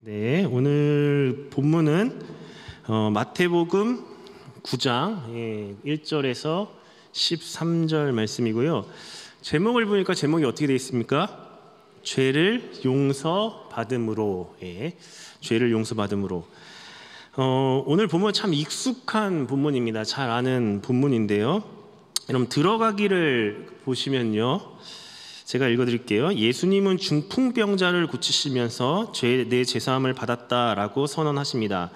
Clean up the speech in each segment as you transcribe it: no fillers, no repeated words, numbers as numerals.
네, 오늘 본문은 마태복음 9장 1절에서 13절 말씀이고요. 제목을 보니까 제목이 어떻게 되어 있습니까? 죄를 용서받음으로. 죄를 용서받음으로. 오늘 본문 참 익숙한 본문입니다. 잘 아는 본문인데요. 여러분 들어가기를 보시면요. 제가 읽어드릴게요. 예수님은 중풍병자를 고치시면서 내 제사함을 받았다라고 선언하십니다.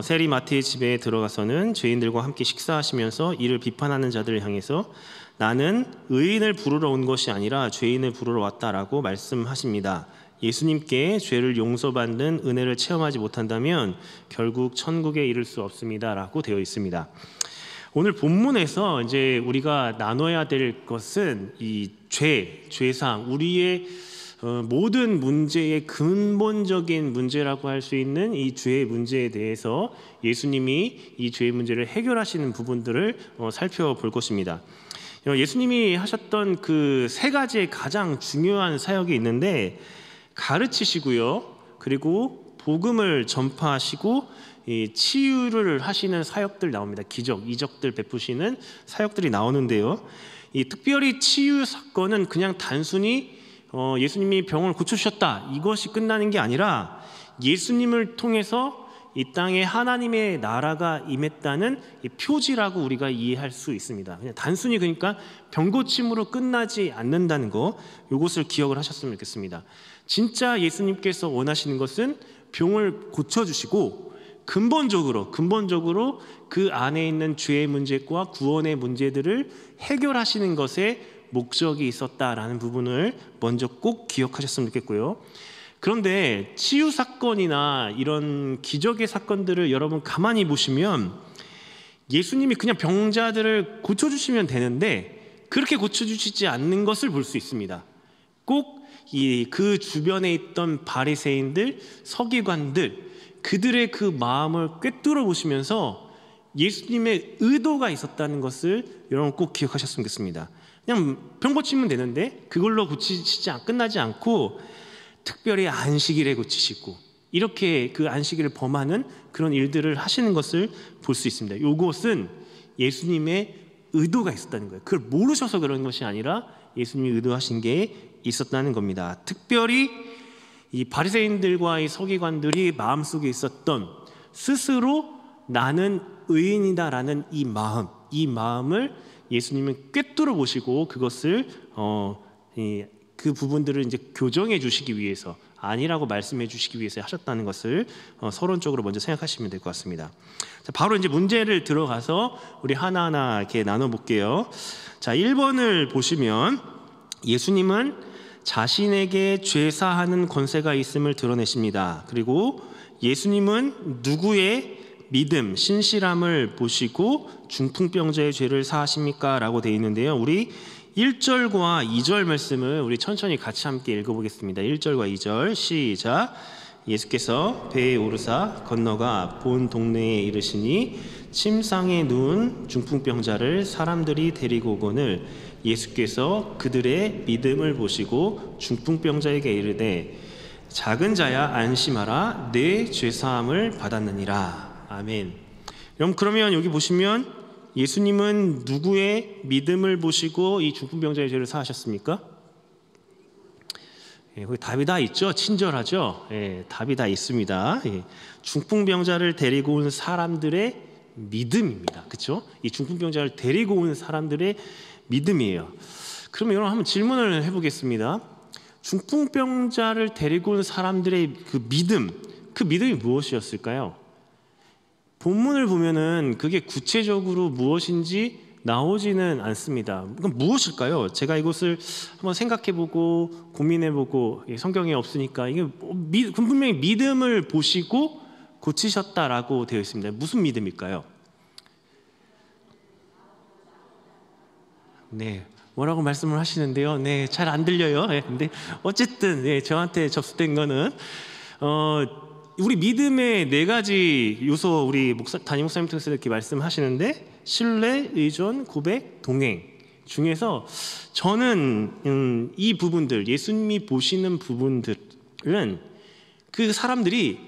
세리 마태의 집에 들어가서는 죄인들과 함께 식사하시면서 이를 비판하는 자들을 향해서 나는 의인을 부르러 온 것이 아니라 죄인을 부르러 왔다라고 말씀하십니다. 예수님께 죄를 용서받는 은혜를 체험하지 못한다면 결국 천국에 이를 수 없습니다라고 되어 있습니다. 오늘 본문에서 이제 우리가 나눠야 될 것은 이 죄사함, 우리의 모든 문제의 근본적인 문제라고 할 수 있는 이 죄의 문제에 대해서 예수님이 이 죄의 문제를 해결하시는 부분들을 살펴볼 것입니다. 예수님이 하셨던 그 세 가지의 가장 중요한 사역이 있는데 가르치시고요, 그리고 복음을 전파하시고 이 치유를 하시는 사역들 나옵니다. 기적, 이적들 베푸시는 사역들이 나오는데요. 이 특별히 치유 사건은 그냥 단순히 예수님이 병을 고쳐주셨다 이것이 끝나는 게 아니라 예수님을 통해서 이 땅에 하나님의 나라가 임했다는 이 표지라고 우리가 이해할 수 있습니다. 그냥 단순히 그러니까 병 고침으로 끝나지 않는다는 거, 이것을 기억을 하셨으면 좋겠습니다. 진짜 예수님께서 원하시는 것은 병을 고쳐주시고 근본적으로 그 안에 있는 죄의 문제과 구원의 문제들을 해결하시는 것에 목적이 있었다라는 부분을 먼저 꼭 기억하셨으면 좋겠고요. 그런데 치유 사건이나 이런 기적의 사건들을 여러분 가만히 보시면 예수님이 그냥 병자들을 고쳐주시면 되는데 그렇게 고쳐주시지 않는 것을 볼 수 있습니다. 꼭 그 주변에 있던 바리새인들, 서기관들, 그들의 그 마음을 꿰뚫어 보시면서 예수님의 의도가 있었다는 것을 여러분 꼭 기억하셨으면 좋겠습니다. 그냥 병 고치면 되는데 그걸로 끝나지 않고 특별히 안식일에 고치시고 이렇게 그 안식일을 범하는 그런 일들을 하시는 것을 볼 수 있습니다. 이것은 예수님의 의도가 있었다는 거예요. 그걸 모르셔서 그런 것이 아니라 예수님이 의도하신 게 있었다는 겁니다. 특별히 이 바리새인들과 이 서기관들이 마음속에 있었던 스스로 나는 의인이다라는 이 마음을 예수님은 꿰뚫어 보시고 그것을 그 부분들을 이제 교정해 주시기 위해서, 아니라고 말씀해 주시기 위해서 하셨다는 것을 서론적으로 먼저 생각하시면 될 것 같습니다. 자, 바로 이제 문제를 들어가서 우리 하나하나 이렇게 나눠 볼게요. 자, 1번을 보시면 예수님은 자신에게 죄사하는 권세가 있음을 드러내십니다. 그리고 예수님은 누구의 믿음, 신실함을 보시고 중풍병자의 죄를 사하십니까? 라고 되어 있는데요. 우리 1절과 2절 말씀을 우리 천천히 같이 함께 읽어보겠습니다. 1절과 2절 시작. 예수께서 배에 오르사 건너가 본 동네에 이르시니 침상에 누운 중풍병자를 사람들이 데리고 오거늘 예수께서 그들의 믿음을 보시고 중풍병자에게 이르되 작은 자야 안심하라, 내 죄사함을 받았느니라. 아멘. 그러면 여기 보시면 예수님은 누구의 믿음을 보시고 이 중풍병자의 죄를 사하셨습니까? 거기 답이 다 있죠. 친절하죠. 답이 다 있습니다. 중풍병자를 데리고 온 사람들의 믿음입니다. 그렇죠? 이 중풍병자를 데리고 온 사람들의 믿음이에요. 그러면 여러분 한번 질문을 해보겠습니다. 중풍병자를 데리고 온 사람들의 그 믿음이 무엇이었을까요? 본문을 보면은 그게 구체적으로 무엇인지 나오지는 않습니다. 그럼 무엇일까요? 제가 이것을 한번 생각해보고 고민해보고, 성경에 없으니까 이게 분명히 믿음을 보시고 고치셨다라고 되어 있습니다. 무슨 믿음일까요? 네, 뭐라고 말씀을 하시는데요. 네, 잘 안 들려요. 근데 어쨌든 저한테 접수된 거는 우리 믿음의 네 가지 요소, 우리 담임 목사님 통해서 이렇게 말씀하시는데 신뢰, 의존, 고백, 동행 중에서 저는 이 부분들, 예수님이 보시는 부분들은 그 사람들이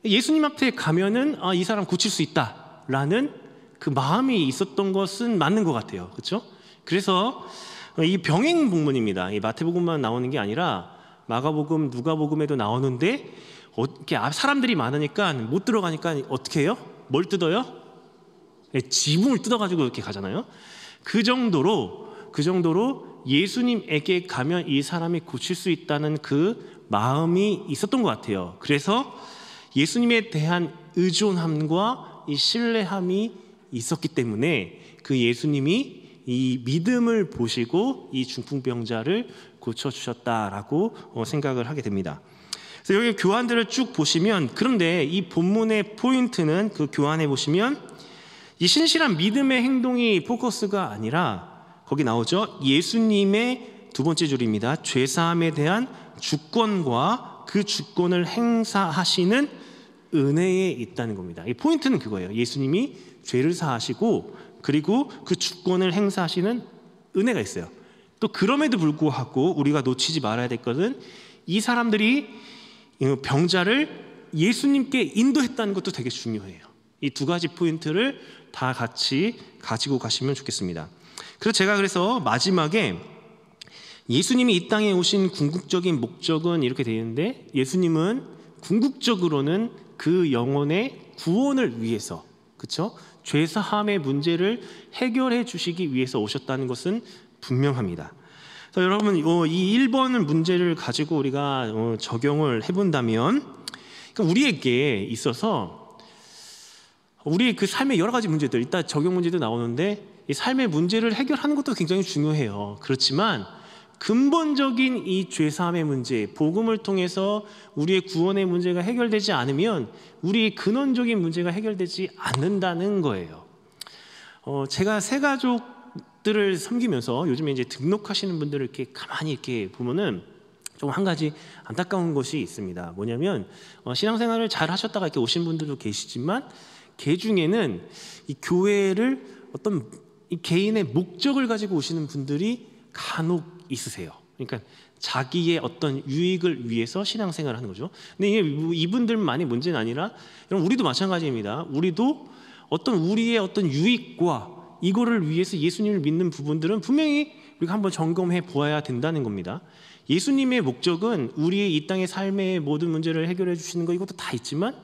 예수님 앞에 가면은 이 사람 고칠 수 있다라는 그 마음이 있었던 것은 맞는 것 같아요. 그렇죠? 그래서 이 병행 본문입니다. 이 마태복음만 나오는 게 아니라 마가복음, 누가복음에도 나오는데 이렇게 사람들이 많으니까 못 들어가니까 어떻게 해요? 뭘 뜯어요? 지붕을 뜯어가지고 이렇게 가잖아요. 그 정도로 예수님에게 가면 이 사람이 고칠 수 있다는 그 마음이 있었던 것 같아요. 그래서 예수님에 대한 의존함과 이 신뢰함이 있었기 때문에 그 예수님이 이 믿음을 보시고 이 중풍병자를 고쳐주셨다라고 생각을 하게 됩니다. 그래서 여기 교환들을 쭉 보시면, 그런데 이 본문의 포인트는 그 교환에 보시면 이 신실한 믿음의 행동이 포커스가 아니라 거기 나오죠. 예수님의 두 번째 줄입니다. 죄사함에 대한 주권과 그 주권을 행사하시는 은혜에 있다는 겁니다. 이 포인트는 그거예요. 예수님이 죄를 사하시고 그리고 그 주권을 행사하시는 은혜가 있어요. 또 그럼에도 불구하고 우리가 놓치지 말아야 될 것은 이 사람들이 병자를 예수님께 인도했다는 것도 되게 중요해요. 이 두 가지 포인트를 다 같이 가지고 가시면 좋겠습니다. 그래서 마지막에 예수님이 이 땅에 오신 궁극적인 목적은 이렇게 되어 있는데, 예수님은 궁극적으로는 그 영혼의 구원을 위해서, 그렇죠? 죄사함의 문제를 해결해 주시기 위해서 오셨다는 것은 분명합니다. 그래서 여러분, 이 1번 문제를 가지고 우리가 적용을 해본다면, 그러니까 우리에게 있어서 우리 그 삶의 여러 가지 문제들, 이따 적용 문제도 나오는데 이 삶의 문제를 해결하는 것도 굉장히 중요해요. 그렇지만 근본적인 이 죄사함의 문제, 복음을 통해서 우리의 구원의 문제가 해결되지 않으면 우리의 근원적인 문제가 해결되지 않는다는 거예요. 제가 새 가족들을 섬기면서 요즘에 이제 등록하시는 분들을 이렇게 가만히 이렇게 보면은 좀 한 가지 안타까운 것이 있습니다. 뭐냐면 신앙생활을 잘 하셨다가 이렇게 오신 분들도 계시지만 개 중에는 이 교회를 어떤 이 개인의 목적을 가지고 오시는 분들이 간혹 있으세요. 그러니까 자기의 어떤 유익을 위해서 신앙생활을 하는 거죠. 근데 이분들만의 문제는 아니라 우리도 마찬가지입니다. 우리도 우리의 어떤 유익과 이거를 위해서 예수님을 믿는 부분들은 분명히 우리가 한번 점검해 보아야 된다는 겁니다. 예수님의 목적은 우리의 이 땅의 삶의 모든 문제를 해결해 주시는 거, 이것도 다 있지만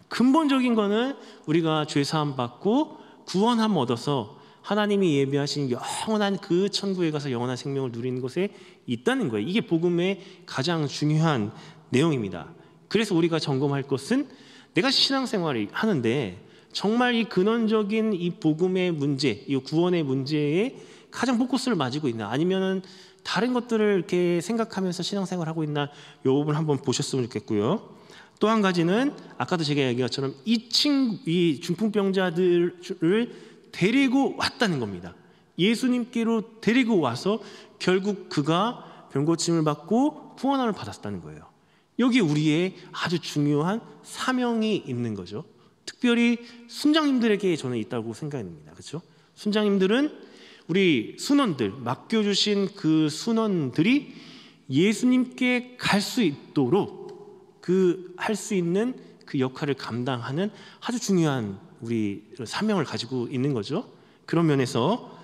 근본적인 거는 우리가 죄사함 받고 구원함 얻어서 하나님이 예비하신 영원한 그 천국에 가서 영원한 생명을 누리는 곳에 있다는 거예요. 이게 복음의 가장 중요한 내용입니다. 그래서 우리가 점검할 것은, 내가 신앙생활을 하는데 정말 이 근원적인 이 복음의 문제, 이 구원의 문제에 가장 포커스를 맞추고 있나, 아니면은 다른 것들을 이렇게 생각하면서 신앙생활을 하고 있나, 이 부분 한번 보셨으면 좋겠고요. 또 한 가지는 아까도 제가 얘기한 것처럼 이 중풍병자들을 데리고 왔다는 겁니다. 예수님께로 데리고 와서 결국 그가 병고침을 받고 구원함을 받았다는 거예요. 여기 우리의 아주 중요한 사명이 있는 거죠. 특별히 순장님들에게 저는 있다고 생각합니다. 그렇죠? 순장님들은 우리 순원들, 맡겨주신 그 순원들이 예수님께 갈 수 있도록 할 수 있는 그 역할을 감당하는 아주 중요한 우리 사명을 가지고 있는 거죠. 그런 면에서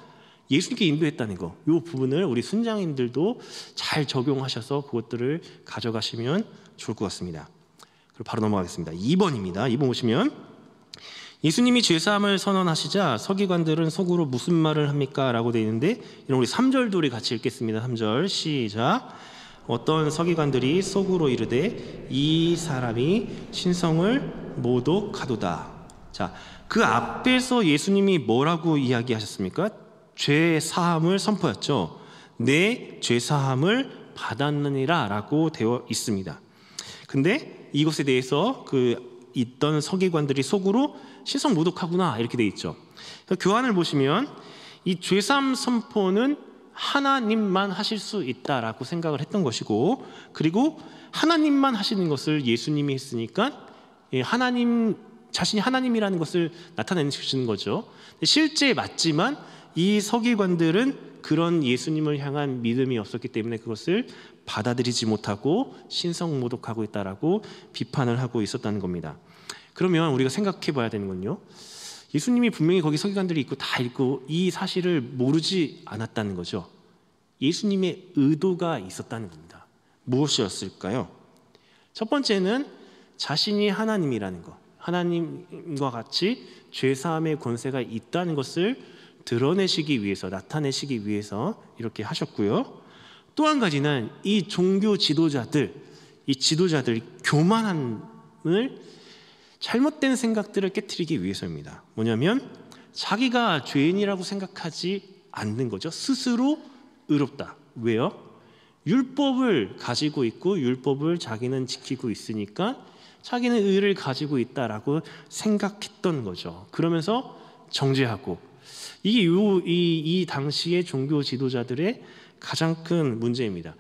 예수님께 인도했다는 거, 이 부분을 우리 순장님들도 잘 적용하셔서 그것들을 가져가시면 좋을 것 같습니다. 그리고 바로 넘어가겠습니다. 2번입니다. 2번 보시면, 예수님이 죄사함을 선언하시자 서기관들은 속으로 무슨 말을 합니까? 라고 되어 있는데, 이런 우리 3절도 우리 같이 읽겠습니다. 3절 시작. 어떤 서기관들이 속으로 이르되 이 사람이 신성을 모독하도다. 자, 그 앞에서 예수님이 뭐라고 이야기하셨습니까? 죄 사함을 선포했죠. 내 죄 사함을 받았느니라 라고 되어 있습니다. 근데 이것에 대해서 있던 서기관들이 속으로 신성 모독하구나 이렇게 되어 있죠. 교환을 보시면 이 죄 사함 선포는 하나님만 하실 수 있다라고 생각을 했던 것이고, 그리고 하나님만 하시는 것을 예수님이 했으니까 하나님 자신이 하나님이라는 것을 나타내는 거죠. 실제 맞지만 이 서기관들은 그런 예수님을 향한 믿음이 없었기 때문에 그것을 받아들이지 못하고 신성모독하고 있다라고 비판을 하고 있었다는 겁니다. 그러면 우리가 생각해 봐야 되는 건요, 예수님이 분명히 거기 서기관들이 있고 다 있고 이 사실을 모르지 않았다는 거죠. 예수님의 의도가 있었다는 겁니다. 무엇이었을까요? 첫 번째는 자신이 하나님이라는 것, 하나님과 같이 죄사함의 권세가 있다는 것을 드러내시기 위해서, 나타내시기 위해서 이렇게 하셨고요. 또 한 가지는 이 종교 지도자들, 이 지도자들 교만함을, 잘못된 생각들을 깨트리기 위해서입니다. 뭐냐면 자기가 죄인이라고 생각하지 않는 거죠. 스스로 의롭다. 왜요? 율법을 가지고 있고 율법을 자기는 지키고 있으니까 자기는 의를 가지고 있다라고 생각했던 거죠. 그러면서 정죄하고, 이게 이 당시의 종교 지도자들의 가장 큰 문제입니다.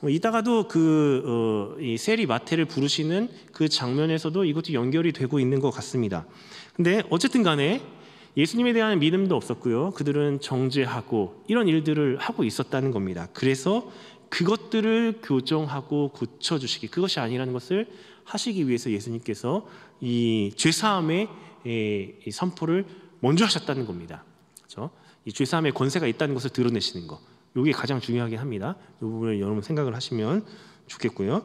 이따가도 이 세리 마태를 부르시는 그 장면에서도 이것도 연결이 되고 있는 것 같습니다. 근데 어쨌든 간에 예수님에 대한 믿음도 없었고요. 그들은 정죄하고 이런 일들을 하고 있었다는 겁니다. 그래서 그것들을 교정하고 고쳐주시기, 그것이 아니라는 것을 하시기 위해서 예수님께서 이 죄사함의 선포를 먼저 하셨다는 겁니다. 그렇죠? 이 죄사함의 권세가 있다는 것을 드러내시는 것, 이게 가장 중요하긴 합니다. 이 부분을 여러분 생각을 하시면 좋겠고요.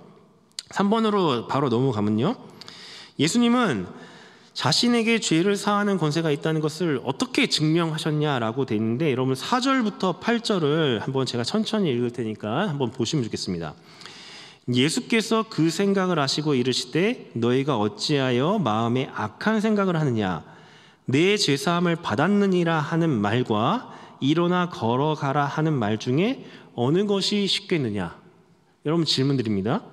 3번으로 바로 넘어가면요, 예수님은 자신에게 죄를 사하는 권세가 있다는 것을 어떻게 증명하셨냐라고 돼 있는데, 여러분 4절부터 8절을 한번 제가 천천히 읽을 테니까 한번 보시면 좋겠습니다. 예수께서 그 생각을 아시고 이르시되 너희가 어찌하여 마음에 악한 생각을 하느냐, 내 죄사함을 받았느니라 하는 말과 일어나 걸어가라 하는 말 중에 어느 것이 쉽겠느냐? 여러분 질문 드립니다.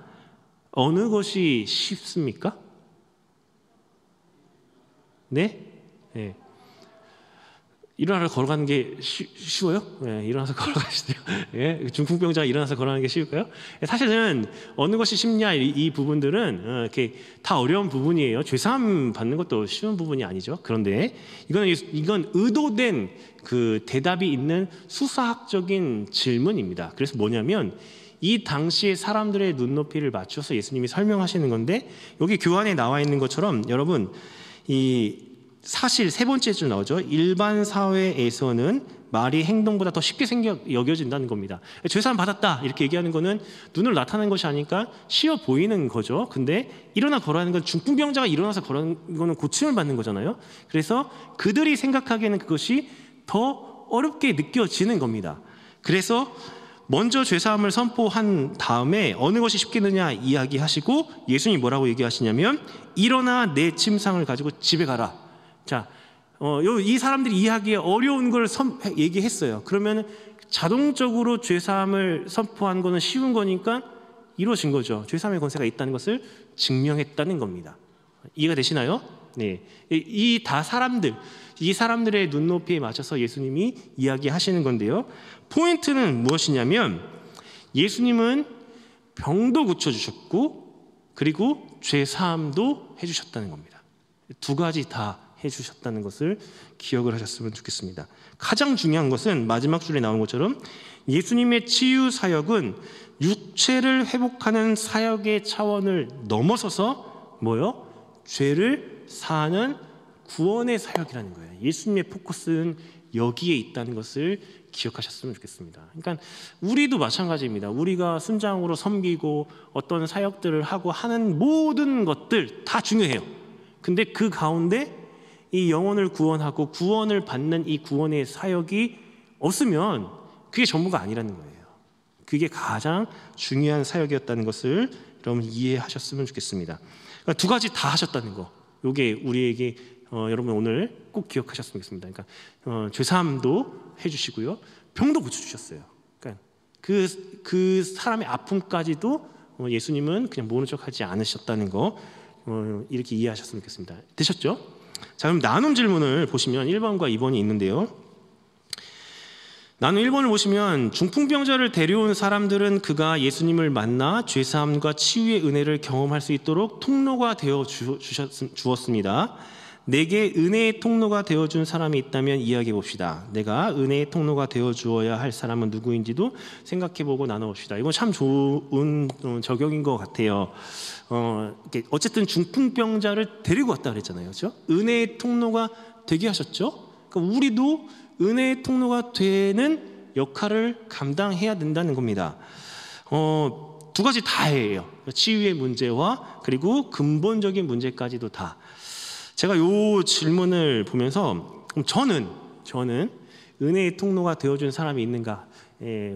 어느 것이 쉽습니까? 네? 네. 일어나서 걸어가는 게 쉬워요? 네, 일어나서 걸어가시죠. 예, 중풍병자 일어나서 걸어가는 게 쉬울까요? 사실은 어느 것이 쉽냐, 이 부분들은 이렇게 다 어려운 부분이에요. 죄사함 받는 것도 쉬운 부분이 아니죠. 그런데 이건 의도된 그 대답이 있는 수사학적인 질문입니다. 그래서 뭐냐면 이 당시의 사람들의 눈높이를 맞춰서 예수님이 설명하시는 건데, 여기 교환에 나와 있는 것처럼 여러분, 이 사실 세 번째 줄 나오죠. 일반 사회에서는 말이 행동보다 더 쉽게 여겨진다는 겁니다. 죄사함 받았다 이렇게 얘기하는 거는 눈으로 나타나는 것이 아니니까 쉬워 보이는 거죠. 근데 일어나 걸어가는 건, 중풍병자가 일어나서 걸어가는 거는 고침을 받는 거잖아요. 그래서 그들이 생각하기에는 그것이 더 어렵게 느껴지는 겁니다. 그래서 먼저 죄사함을 선포한 다음에 어느 것이 쉽겠느냐 이야기하시고, 예수님이 뭐라고 얘기하시냐면 일어나 내 침상을 가지고 집에 가라. 자, 이 사람들이 이해하기에 어려운 걸 얘기했어요. 그러면 자동적으로 죄사함을 선포한 거는 쉬운 거니까 이루어진 거죠. 죄사함의 권세가 있다는 것을 증명했다는 겁니다. 이해가 되시나요? 네, 이 사람들의 눈높이에 맞춰서 예수님이 이야기하시는 건데요. 포인트는 무엇이냐면 예수님은 병도 고쳐주셨고 그리고 죄사함도 해주셨다는 겁니다. 두 가지 다 해주셨다는 것을 기억을 하셨으면 좋겠습니다. 가장 중요한 것은 마지막 줄에 나온 것처럼 예수님의 치유 사역은 육체를 회복하는 사역의 차원을 넘어서서 뭐요? 죄를 사하는 구원의 사역이라는 거예요. 예수님의 포커스는 여기에 있다는 것을 기억하셨으면 좋겠습니다. 그러니까 우리도 마찬가지입니다. 우리가 순장으로 섬기고 어떤 사역들을 하고 하는 모든 것들 다 중요해요. 근데 그 가운데 이 영혼을 구원하고 구원을 받는 이 구원의 사역이 없으면 그게 전부가 아니라는 거예요. 그게 가장 중요한 사역이었다는 것을 여러분 이해하셨으면 좋겠습니다. 그러니까 두 가지 다 하셨다는 거, 이게 우리에게 여러분 오늘 꼭 기억하셨으면 좋겠습니다. 그러니까 죄사함도 해주시고요, 병도 고쳐주셨어요. 그러니까 그 사람의 아픔까지도 예수님은 그냥 모른 척하지 않으셨다는 거, 이렇게 이해하셨으면 좋겠습니다. 되셨죠? 자, 그럼 나눔 질문을 보시면 1번과 2번이 있는데요. 나눔 1번을 보시면 중풍병자를 데려온 사람들은 그가 예수님을 만나 죄사함과 치유의 은혜를 경험할 수 있도록 통로가 되어 주었습니다. 내게 은혜의 통로가 되어준 사람이 있다면 이야기해 봅시다. 내가 은혜의 통로가 되어주어야 할 사람은 누구인지도 생각해보고 나눠봅시다. 이건 참 좋은 적용인 것 같아요. 어쨌든 중풍병자를 데리고 왔다 그랬잖아요, 그렇죠? 은혜의 통로가 되게 하셨죠. 그러니까 우리도 은혜의 통로가 되는 역할을 감당해야 된다는 겁니다. 두 가지 다예요. 치유의 문제와 그리고 근본적인 문제까지도 다. 제가 이 질문을 보면서 저는 은혜의 통로가 되어준 사람이 있는가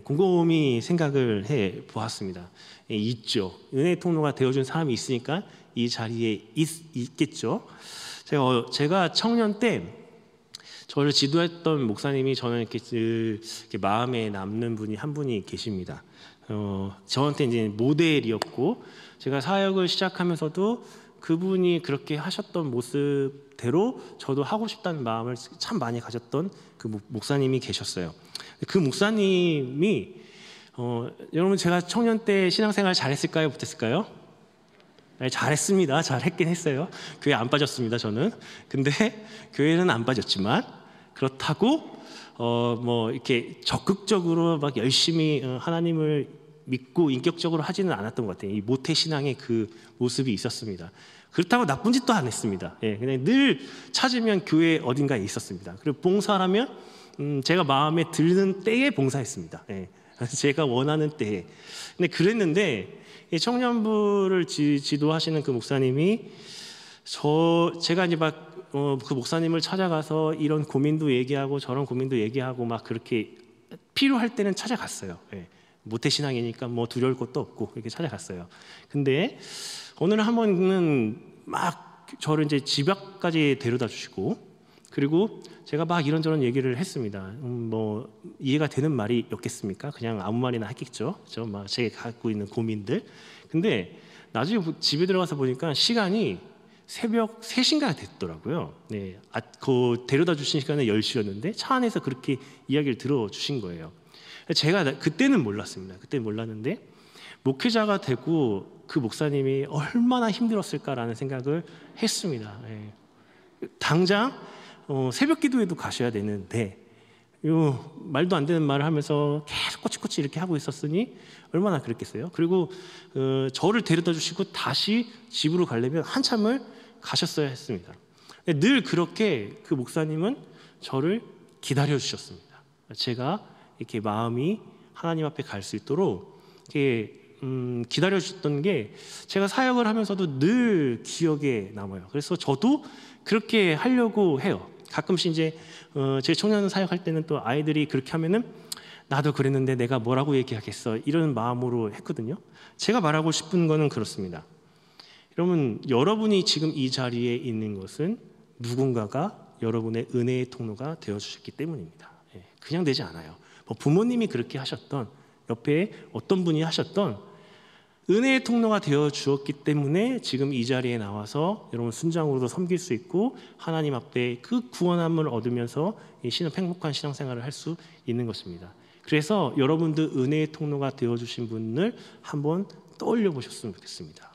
곰곰이 생각을 해 보았습니다. 있죠. 은혜의 통로가 되어준 사람이 있으니까 이 자리에 있겠죠. 제가 청년 때 저를 지도했던 목사님이 저는 이렇게 마음에 남는 분이 한 분이 계십니다. 저한테 이제 모델이었고 제가 사역을 시작하면서도 그분이 그렇게 하셨던 모습대로 저도 하고 싶다는 마음을 참 많이 가졌던 그 목사님이 계셨어요. 그 목사님이 여러분 제가 청년 때 신앙생활 잘했을까요? 못했을까요? 네, 잘했습니다. 잘했긴 했어요. 교회 안 빠졌습니다. 저는. 근데 교회는 안 빠졌지만 그렇다고 뭐 이렇게 적극적으로 막 열심히 하나님을 믿고 인격적으로 하지는 않았던 것 같아요. 이 모태 신앙의 그 모습이 있었습니다. 그렇다고 나쁜 짓도 안 했습니다. 그냥 늘 찾으면 교회 어딘가에 있었습니다. 그리고 봉사하면 제가 마음에 드는 때에 봉사했습니다. 제가 원하는 때에. 근데 그랬는데 청년부를 지도하시는 그 목사님이 제가 이제 막 그 목사님을 찾아가서 이런 고민도 얘기하고 저런 고민도 얘기하고 막 그렇게 필요할 때는 찾아갔어요. 모태신앙이니까 뭐 두려울 것도 없고 이렇게 찾아갔어요. 근데 오늘 한 번은 막 저를 이제 집 앞까지 데려다 주시고 그리고 제가 막 이런저런 얘기를 했습니다. 뭐 이해가 되는 말이었겠습니까? 그냥 아무 말이나 했겠죠. 막 제가 갖고 있는 고민들. 근데 나중에 집에 들어가서 보니까 시간이 새벽 3시인가 됐더라고요. 그 데려다 주신 시간은 10시였는데 차 안에서 그렇게 이야기를 들어주신 거예요. 제가 그때는 몰랐습니다. 그때 몰랐는데 목회자가 되고 그 목사님이 얼마나 힘들었을까라는 생각을 했습니다. 당장 새벽 기도에도 가셔야 되는데 말도 안 되는 말을 하면서 계속 꼬치꼬치 이렇게 하고 있었으니 얼마나 그랬겠어요. 그리고 저를 데려다 주시고 다시 집으로 가려면 한참을 가셨어야 했습니다. 늘 그렇게 그 목사님은 저를 기다려 주셨습니다. 제가 이렇게 마음이 하나님 앞에 갈 수 있도록 이렇게 기다려 주셨던 게 제가 사역을 하면서도 늘 기억에 남아요. 그래서 저도 그렇게 하려고 해요. 가끔씩 이제 제 청년 사역할 때는 또 아이들이 그렇게 하면은 나도 그랬는데 내가 뭐라고 얘기하겠어 이런 마음으로 했거든요. 제가 말하고 싶은 거는 그렇습니다. 여러분이 지금 이 자리에 있는 것은 누군가가 여러분의 은혜의 통로가 되어주셨기 때문입니다. 그냥 되지 않아요. 뭐 부모님이 그렇게 하셨던 옆에 어떤 분이 하셨던 은혜의 통로가 되어 주었기 때문에 지금 이 자리에 나와서 여러분 순장으로도 섬길 수 있고 하나님 앞에 그 구원함을 얻으면서 행복한 신앙생활을 할 수 있는 것입니다. 그래서 여러분들 은혜의 통로가 되어 주신 분을 한번 떠올려 보셨으면 좋겠습니다.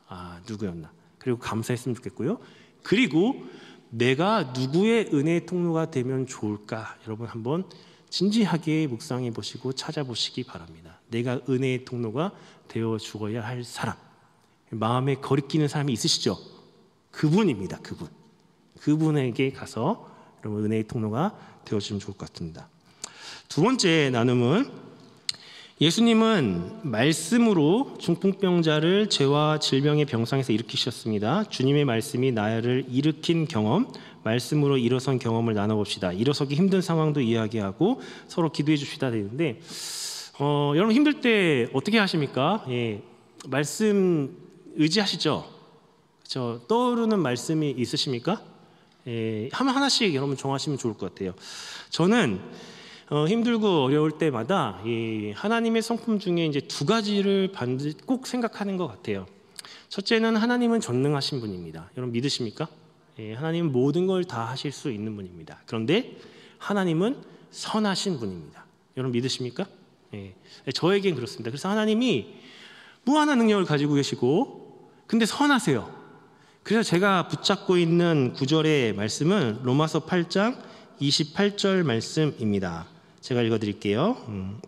누구였나? 그리고 감사했으면 좋겠고요. 그리고 내가 누구의 은혜의 통로가 되면 좋을까? 여러분 한번 진지하게 묵상해 보시고 찾아보시기 바랍니다. 내가 은혜의 통로가 되어 주어야 할 사람, 마음에 거리끼는 사람이 있으시죠? 그분입니다. 그분에게 가서 여러분 은혜의 통로가 되어주면 좋을 것 같습니다. 두 번째 나눔은 예수님은 말씀으로 중풍병자를 죄와 질병의 병상에서 일으키셨습니다. 주님의 말씀이 나를 일으킨 경험, 말씀으로 일어선 경험을 나눠봅시다. 일어서기 힘든 상황도 이야기하고 서로 기도해 줍시다 되는데 여러분 힘들 때 어떻게 하십니까? 말씀 의지하시죠? 그렇죠? 떠오르는 말씀이 있으십니까? 하나씩 여러분 정하시면 좋을 것 같아요. 저는 힘들고 어려울 때마다 이 하나님의 성품 중에 이제 두 가지를 반드시 꼭 생각하는 것 같아요. 첫째는 하나님은 전능하신 분입니다. 여러분 믿으십니까? 하나님은 모든 걸 다 하실 수 있는 분입니다. 그런데 하나님은 선하신 분입니다. 여러분 믿으십니까? 저에겐 그렇습니다. 그래서 하나님이 무한한 능력을 가지고 계시고 근데 선하세요. 그래서 제가 붙잡고 있는 구절의 말씀은 로마서 8장 28절 말씀입니다. 제가 읽어드릴게요.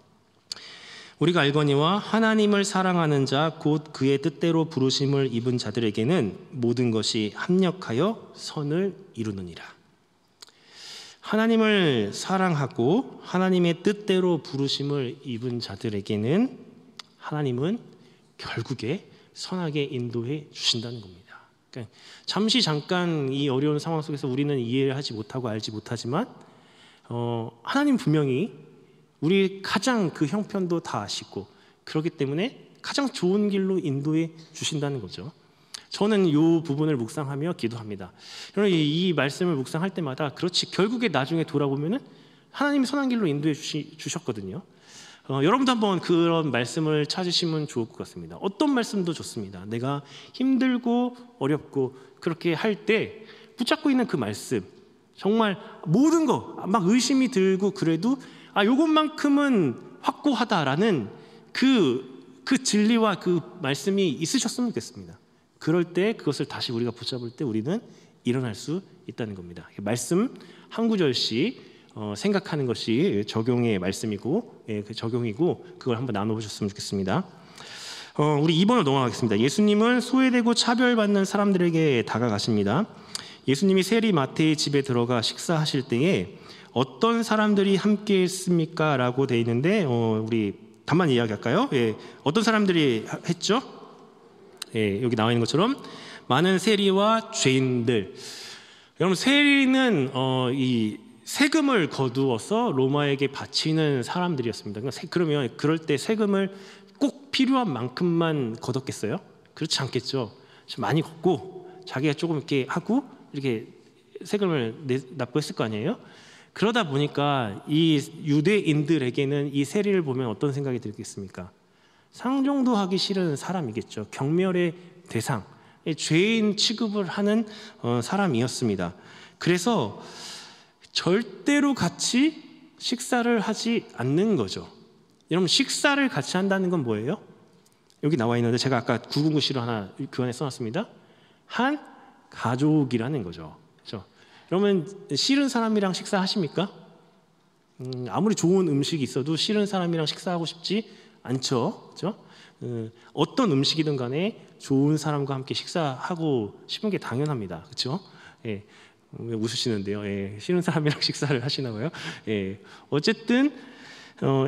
우리가 알거니와 하나님을 사랑하는 자 곧 그의 뜻대로 부르심을 입은 자들에게는 모든 것이 합력하여 선을 이루느니라. 하나님을 사랑하고 하나님의 뜻대로 부르심을 입은 자들에게는 하나님은 결국에 선하게 인도해 주신다는 겁니다. 그러니까 잠깐 이 어려운 상황 속에서 우리는 이해를 하지 못하고 알지 못하지만 하나님 분명히 우리 가장 그 형편도 다 아시고 그렇기 때문에 가장 좋은 길로 인도해 주신다는 거죠. 저는 이 부분을 묵상하며 기도합니다. 여러분 이 말씀을 묵상할 때마다 그렇지 결국에 나중에 돌아보면은 하나님이 선한 길로 인도해 주셨거든요. 여러분도 한번 그런 말씀을 찾으시면 좋을 것 같습니다. 어떤 말씀도 좋습니다. 내가 힘들고 어렵고 그렇게 할 때 붙잡고 있는 그 말씀, 정말 모든 거 막 의심이 들고 그래도 요것만큼은 확고하다라는 그 진리와 그 말씀이 있으셨으면 좋겠습니다. 그럴 때 그것을 다시 우리가 붙잡을 때 우리는 일어날 수 있다는 겁니다. 말씀 한 구절씩 생각하는 것이 적용의 말씀이고 그 적용이고 그걸 한번 나눠보셨으면 좋겠습니다. 우리 2번으로 넘어가겠습니다. 예수님은 소외되고 차별받는 사람들에게 다가가십니다. 예수님이 세리 마태의 집에 들어가 식사하실 때에 어떤 사람들이 함께 했습니까? 라고 되어 있는데 우리 답만 이야기할까요? 어떤 사람들이 했죠? 여기 나와 있는 것처럼 많은 세리와 죄인들. 여러분 세리는 이 세금을 거두어서 로마에게 바치는 사람들이었습니다. 그러면 그럴 때 세금을 꼭 필요한 만큼만 걷었겠어요? 그렇지 않겠죠. 많이 걷고 자기가 조금 이렇게 하고 이렇게 세금을 납부했을 거 아니에요? 그러다 보니까 이 유대인들에게는 이 세리를 보면 어떤 생각이 들겠습니까? 상종도 하기 싫은 사람이겠죠. 경멸의 대상, 죄인 취급을 하는 사람이었습니다. 그래서 절대로 같이 식사를 하지 않는 거죠. 여러분 식사를 같이 한다는 건 뭐예요? 여기 나와 있는데 제가 아까 999C로 하나 교환에 써놨습니다. 한 가족이라는 거죠. 그렇죠? 여러분 싫은 사람이랑 식사하십니까? 아무리 좋은 음식이 있어도 싫은 사람이랑 식사하고 싶지 않죠. 그렇죠? 어떤 음식이든 간에 좋은 사람과 함께 식사하고 싶은 게 당연합니다. 그렇죠? 예. 왜 웃으시는데요? 예. 싫은 사람이랑 식사를 하시나 봐요. 예. 어쨌든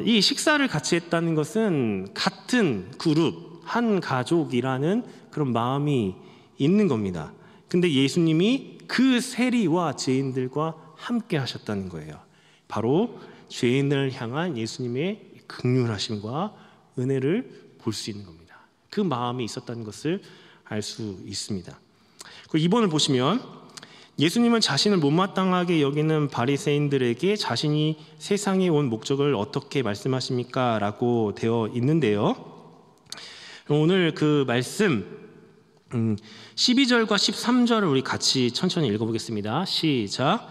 이 식사를 같이 했다는 것은 같은 그룹, 한 가족이라는 그런 마음이 있는 겁니다. 근데 예수님이 그 세리와 죄인들과 함께 하셨다는 거예요. 바로 죄인을 향한 예수님의 긍휼하심과 은혜를 볼 수 있는 겁니다. 그 마음이 있었다는 것을 알 수 있습니다. 2번을 보시면 예수님은 자신을 못마땅하게 여기는 바리새인들에게 자신이 세상에 온 목적을 어떻게 말씀하십니까? 라고 되어 있는데요. 오늘 그 말씀 12절과 13절을 우리 같이 천천히 읽어보겠습니다. 시작.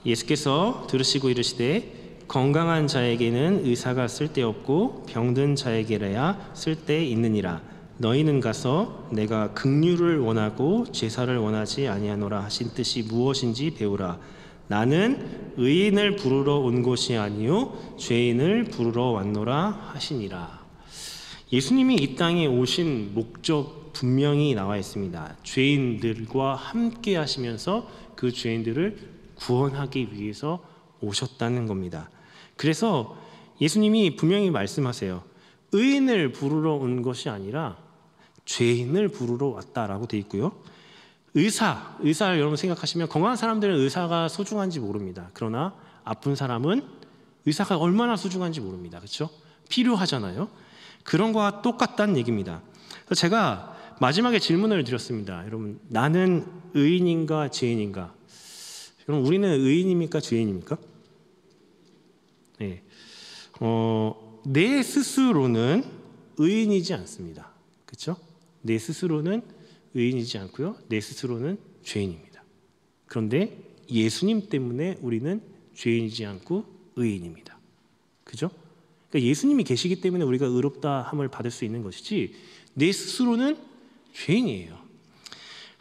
예수께서 들으시고 이르시되 건강한 자에게는 의사가 쓸데없고 병든 자에게라야 쓸데 있느니라. 너희는 가서 내가 긍휼을 원하고 제사를 원하지 아니하노라 하신 뜻이 무엇인지 배우라. 나는 의인을 부르러 온 것이 아니요 죄인을 부르러 왔노라 하시니라. 예수님이 이 땅에 오신 목적 분명히 나와 있습니다. 죄인들과 함께 하시면서 그 죄인들을 구원하기 위해서 오셨다는 겁니다. 그래서 예수님이 분명히 말씀하세요. 의인을 부르러 온 것이 아니라 죄인을 부르러 왔다라고 되어 있고요. 의사를 여러분 생각하시면 건강한 사람들은 의사가 소중한지 모릅니다. 그러나 아픈 사람은 의사가 얼마나 소중한지 모릅니다. 그렇죠? 필요하잖아요. 그런 거와 똑같다는 얘기입니다. 그래서 제가 마지막에 질문을 드렸습니다. 여러분, 나는 의인인가 죄인인가? 여러분, 우리는 의인입니까 죄인입니까? 네. 내 스스로는 의인이지 않습니다. 그렇죠? 내 스스로는 의인이지 않고요. 내 스스로는 죄인입니다. 그런데 예수님 때문에 우리는 죄인이지 않고 의인입니다. 그죠? 그러니까 예수님이 계시기 때문에 우리가 의롭다함을 받을 수 있는 것이지 내 스스로는 죄인이에요.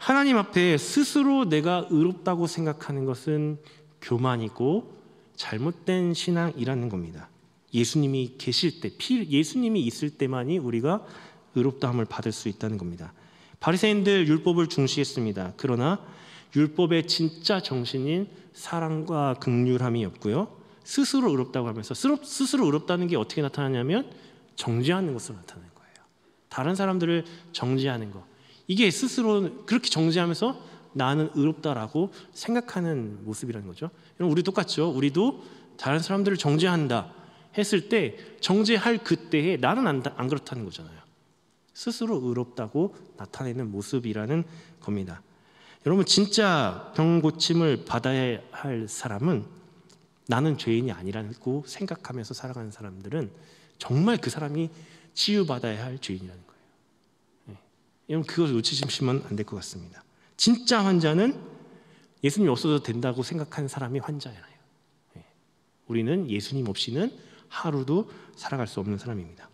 하나님 앞에 스스로 내가 의롭다고 생각하는 것은 교만이고 잘못된 신앙이라는 겁니다. 예수님이 계실 때, 예수님이 있을 때만이 우리가 의롭다함을 받을 수 있다는 겁니다. 바리새인들 율법을 중시했습니다. 그러나 율법의 진짜 정신인 사랑과 긍휼함이 없고요. 스스로 의롭다고 하면서 스스로 의롭다는 게 어떻게 나타나냐면 정죄하는 것으로 나타나는 거예요. 다른 사람들을 정죄하는 것. 이게 스스로 그렇게 정죄하면서 나는 의롭다라고 생각하는 모습이라는 거죠. 우리 똑같죠. 우리도 다른 사람들을 정죄한다 했을 때 정죄할 그때에 나는 안 그렇다는 거잖아요. 스스로 의롭다고 나타내는 모습이라는 겁니다. 여러분, 진짜 병 고침을 받아야 할 사람은 나는 죄인이 아니라고 생각하면서 살아가는 사람들은 정말 그 사람이 치유받아야 할 죄인이라는 거예요. 여러분, 그걸 놓치시면 안 될 것 같습니다. 진짜 환자는 예수님 없어도 된다고 생각하는 사람이 환자잖아요. 우리는 예수님 없이는 하루도 살아갈 수 없는 사람입니다.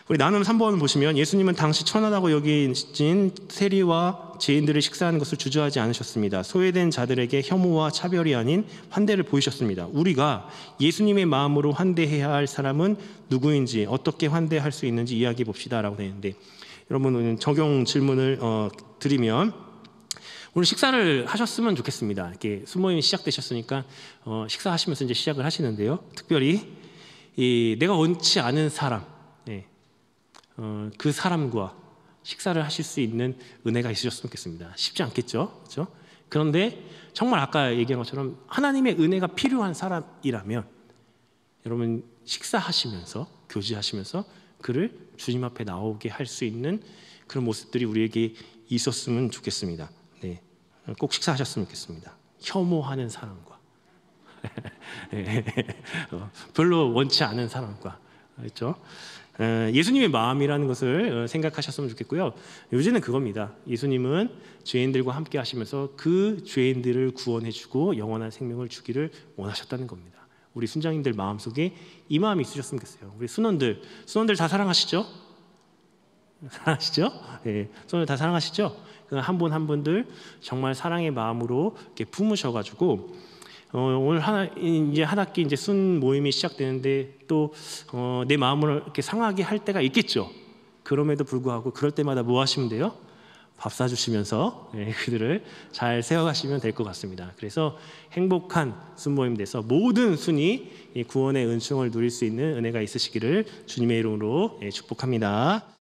우리 나눔 3번 보시면 예수님은 당시 천하다고 여기진 세리와 죄인들을 식사하는 것을 주저하지 않으셨습니다. 소외된 자들에게 혐오와 차별이 아닌 환대를 보이셨습니다. 우리가 예수님의 마음으로 환대해야 할 사람은 누구인지, 어떻게 환대할 수 있는지 이야기해 봅시다라고 되는데, 여러분 적용 질문을 드리면 오늘 식사를 하셨으면 좋겠습니다. 이렇게 순모임이 시작되셨으니까 식사하시면서 이제 시작을 하시는데요. 특별히 내가 원치 않은 사람, 그 사람과 식사를 하실 수 있는 은혜가 있으셨으면 좋겠습니다. 쉽지 않겠죠, 그렇죠? 그런데 정말 아까 얘기한 것처럼 하나님의 은혜가 필요한 사람이라면 여러분 식사하시면서 교제하시면서 그를 주님 앞에 나오게 할 수 있는 그런 모습들이 우리에게 있었으면 좋겠습니다. 네, 꼭 식사하셨으면 좋겠습니다. 혐오하는 사람과 별로 원치 않은 사람과, 그렇죠? 예수님의 마음이라는 것을 생각하셨으면 좋겠고요. 요즘은 그겁니다. 예수님은 죄인들과 함께 하시면서 그 죄인들을 구원해주고 영원한 생명을 주기를 원하셨다는 겁니다. 우리 순장님들 마음속에 이 마음이 있으셨으면 좋겠어요. 우리 순원들 다 사랑하시죠? 사랑하시죠? 네, 순원들 다 사랑하시죠? 한 분 한 분들 정말 사랑의 마음으로 이렇게 품으셔가지고 오늘 이제 한 학기 이제 순 모임이 시작되는데 또 내 마음을 이렇게 상하게 할 때가 있겠죠. 그럼에도 불구하고 그럴 때마다 뭐 하시면 돼요? 밥 사주시면서 그들을 잘 세워가시면 될 것 같습니다. 그래서 행복한 순 모임 돼서 모든 순이 구원의 은총을 누릴 수 있는 은혜가 있으시기를 주님의 이름으로 축복합니다.